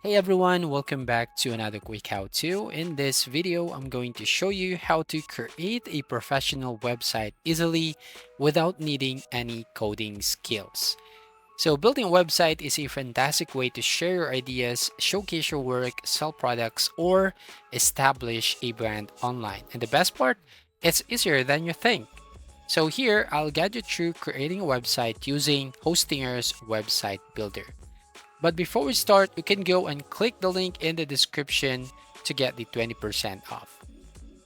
Hey everyone, welcome back to another quick how-to. In this video, I'm going to show you how to create a professional website easily without needing any coding skills. So building a website is a fantastic way to share your ideas, showcase your work, sell products, or establish a brand online. And the best part, it's easier than you think. So here, I'll guide you through creating a website using Hostinger's Website Builder. But before we start, you can go and click the link in the description to get the 20% off.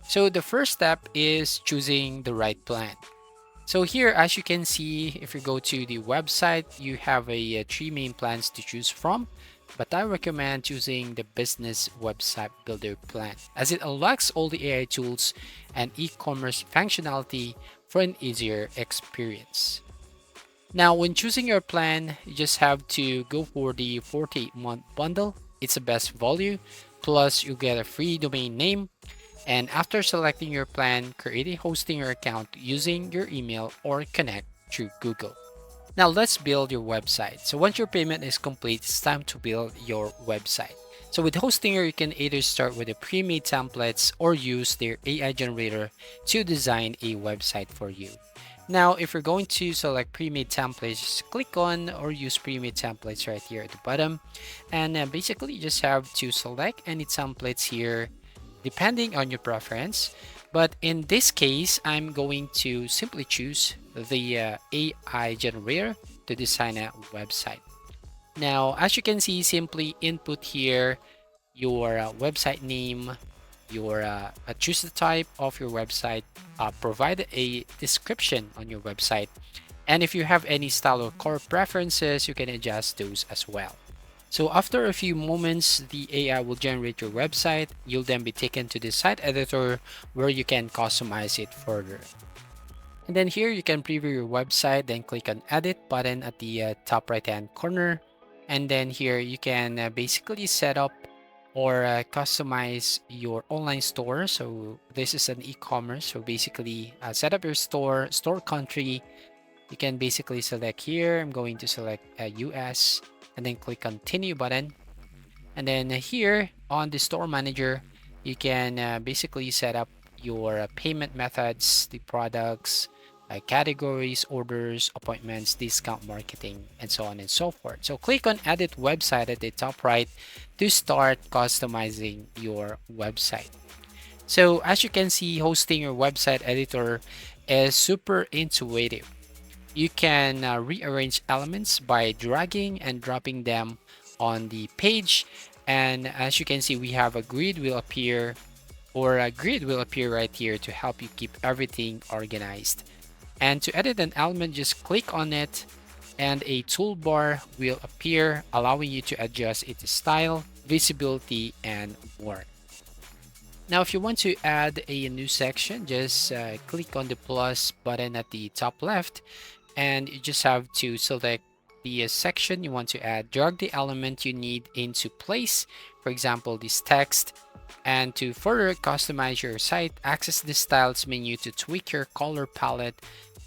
So the first step is choosing the right plan. So here, as you can see, if you go to the website, you have three main plans to choose from. But I recommend choosing the Business Website Builder plan as it unlocks all the AI tools and e-commerce functionality for an easier experience. Now, when choosing your plan, you just have to go for the 48-month bundle. It's the best value. Plus, you get a free domain name. And after selecting your plan, create a hosting your account using your email or connect through Google. Now, let's build your website. So once your payment is complete, it's time to build your website. So with Hostinger, you can either start with the pre-made templates or use their AI generator to design a website for you. Now, if you're going to select pre-made templates, just click on or use pre-made templates right here at the bottom. And basically, you just have to select any templates here depending on your preference. But in this case, I'm going to simply choose the AI generator to design a website. Now, as you can see, simply input here your website name, your choose the type of your website, provide a description on your website, and if you have any style or core preferences, you can adjust those as well. So after a few moments, the AI will generate your website. You'll then be taken to the site editor where you can customize it further. And then here you can preview your website, then click on edit button at the top right hand corner. And then here you can basically set up or customize your online store. So this is an e-commerce. So basically set up your store country. You can basically select here. I'm going to select US and then click continue button. And then here on the store manager, you can basically set up your payment methods, the products, categories, orders, appointments, discount marketing, and so on and so forth. So click on edit website at the top right to start customizing your website. So as you can see, hosting your website editor is super intuitive. You can rearrange elements by dragging and dropping them on the page. And as you can see, we have a grid will appear right here to help you keep everything organized. And to edit an element, just click on it and a toolbar will appear, allowing you to adjust its style, visibility, and more. Now, if you want to add a new section, just click on the plus button at the top left, and you just have to select the section you want to add, drag the element you need into place, for example, this text, and to further customize your site, access the styles menu to tweak your color palette,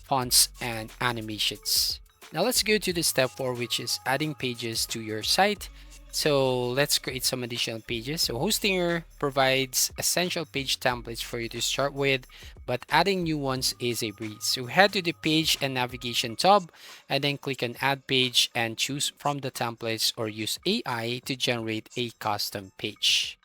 fonts, and animations. Now let's go to the step 4, which is adding pages to your site. So let's create some additional pages. So Hostinger provides essential page templates for you to start with, but adding new ones is a breeze. So head to the page and navigation tab and then click on add page and choose from the templates or use AI to generate a custom page.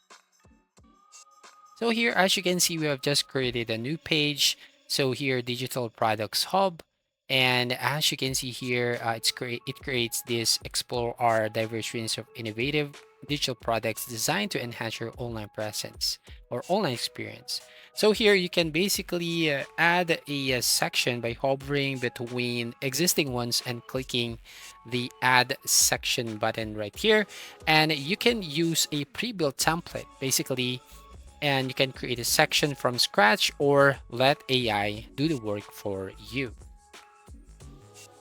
So here, as you can see, we have just created a new page. So here, Digital Products Hub. And as you can see here, it creates this explore our diverse range of innovative digital products designed to enhance your online presence or online experience. So here you can basically add a section by hovering between existing ones and clicking the add section button right here. And you can use a pre-built template basically, and you can create a section from scratch or let AI do the work for you.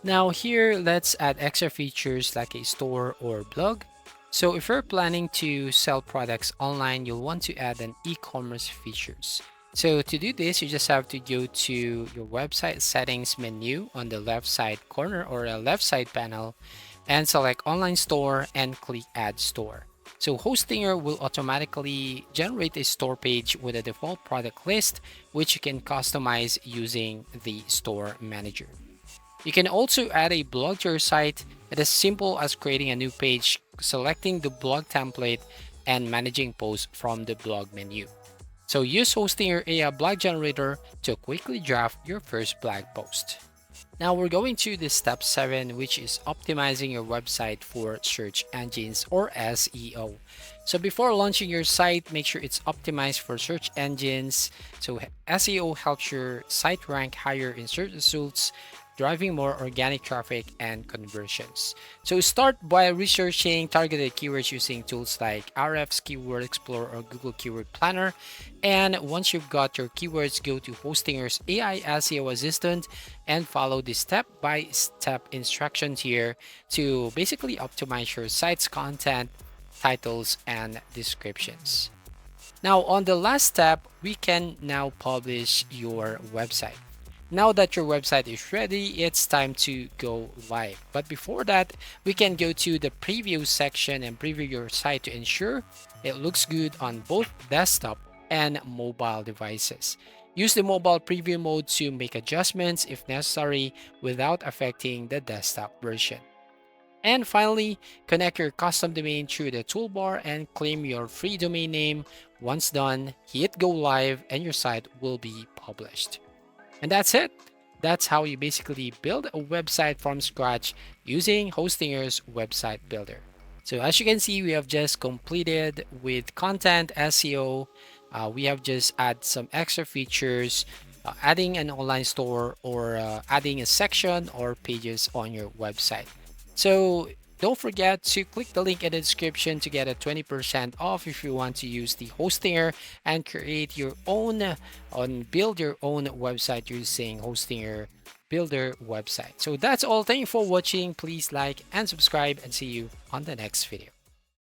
Now here, let's add extra features like a store or blog. So if you're planning to sell products online, you'll want to add an e-commerce features. So to do this, you just have to go to your website settings menu on the left side corner or a left side panel and select online store and click add store. So Hostinger will automatically generate a store page with a default product list, which you can customize using the store manager. You can also add a blog to your site. It is simple as creating a new page, selecting the blog template, and managing posts from the blog menu. So use Hostinger AI blog generator to quickly draft your first blog post. Now we're going to the step 7, which is optimizing your website for search engines or SEO. So before launching your site, make sure it's optimized for search engines. So SEO helps your site rank higher in search results, driving more organic traffic and conversions. So start by researching targeted keywords using tools like Ahrefs Keyword Explorer or Google Keyword Planner. And once you've got your keywords, go to Hostinger's AI SEO Assistant and follow the step-by-step instructions here to basically optimize your site's content, titles, and descriptions. Now, on the last step, we can now publish your website. Now that your website is ready, it's time to go live. But before that, we can go to the preview section and preview your site to ensure it looks good on both desktop and mobile devices. Use the mobile preview mode to make adjustments if necessary without affecting the desktop version. And finally, connect your custom domain through the toolbar and claim your free domain name. Once done, hit go live and your site will be published. And that's it. That's how you basically build a website from scratch using Hostinger's website builder. So as you can see, we have just completed with content SEO. We have just add some extra features, adding an online store or adding a section or pages on your website. So don't forget to click the link in the description to get a 20% off if you want to use the Hostinger and create your own build your own website using Hostinger Builder website. So that's all. Thank you for watching. Please like and subscribe and see you on the next video.